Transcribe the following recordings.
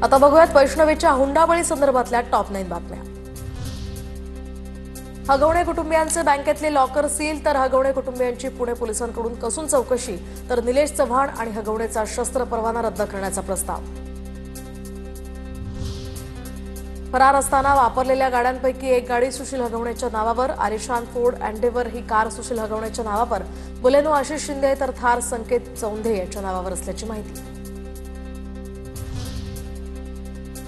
आता बघूयात वैष्णवीच्या हुंडाबळी संदर्भातल्या टॉप 9 बातम्या। हगवणे कुटुंबियांचे बँकेतले लॉकर सील, तर हगवणे कुटुंबियांची पुणे पोलिसांकडून कसून चौकशी, तर निलेश चव्हाण आणि हगवणेचा शस्त्र परवाना रद्द करण्याचा प्रस्ताव। फरार असताना वापरलेल्या गाड्यांपैकी एक गाडी सुशील हगवणेच्या नावावर, आलिशान फोर्ड एंडेवर ही कार सुशील हगवणेच्या नावावर, बुलेनो आशिष शिंदे तर थार संकेत चौंधे यांच्या नावावर असल्याची माहिती।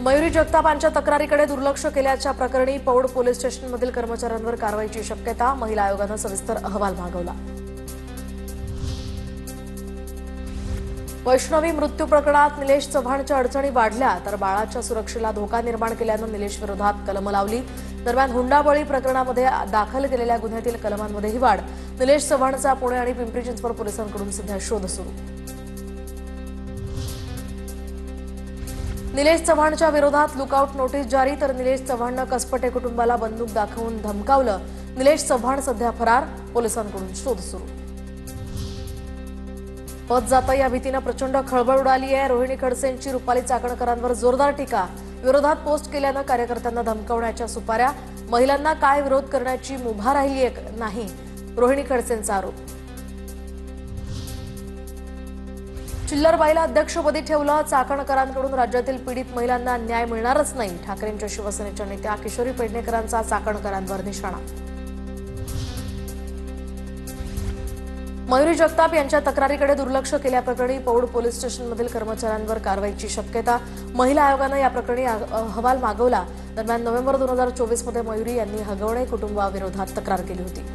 मयुरी जगताप यांच्या तक्रारीकडे दुर्लक्ष केल्याच्या प्रकरणी पौड पोलीस स्टेशनमधील कर्मचाऱ्यांवर कारवाईची शक्यता, महिला आयोगानं सविस्तर अहवाल मागवला। वैष्णवी मृत्यू प्रकरणात निलेश चव्हाणच्या अडचणी वाढल्या, तर बाळाच्या सुरक्षेला धोका निर्माण केल्यानं निलेश विरोधात कलम लावली। दरम्यान हुंडाबळी प्रकरणामध्ये दाखल केलेल्या गुन्ह्यातील कलमांमध्येही वाढ, निलेश चव्हाणचा पुणे आणि पिंपरी चिंचवड पोलिसांकडून सध्या शोध सुरू। निलेश चव्हाणच्या विरोधात लुकआउट नोटीस जारी, तर निलेश चव्हाणनं कसपटे कुटुंबाला बंदूक दाखवून धमकावलं। निलेश चव्हाण सध्या फरार, पोलिसांकडून शोध सुरू। पद जातं या भीतीनं प्रचंड खळबळ उडाली आहे। रोहिणी खडसेंची रुपाली चाकणकरांवर जोरदार टीका, विरोधात पोस्ट केल्यानं कार्यकर्त्यांना धमकावण्याच्या सुपाऱ्या, महिलांना काय विरोध करण्याची मुभा राहिली नाही, रोहिणी खडसेंचा आरोप। चिल्लरबाईला अध्यक्षपदी ठेवलं, चाकणकरांकडून राज्यातील पीडित महिलांना न्याय मिळणारच नाही, ठाकरेंच्या शिवसेनेच्या नेत्या किशोरी पेडणेकरांचा चाकणकरांवर निशाणा। मयुरी जगताप यांच्या तक्रारीकडे दुर्लक्ष केल्याप्रकरणी पौड पोलीस स्टेशनमधील कर्मचाऱ्यांवर कारवाईची शक्यता, महिला आयोगानं या प्रकरणी अहवाल मागवला। दरम्यान नोव्हेंबर 2024 मध्ये मयुरी यांनी हगवणे कुटुंबाविरोधात तक्रार केली होती।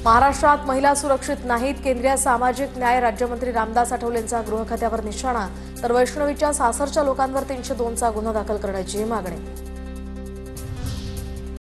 महाराष्ट्रात महिला सुरक्षित नाहीत, केंद्रीय सामाजिक न्याय राज्यमंत्री रामदास आठवलेंचा गृह खात्यावर निशाणा, तर वैष्णवीच्या सासरच्या लोकांवर 302चा गुन्हा दाखल करण्याची मागणी।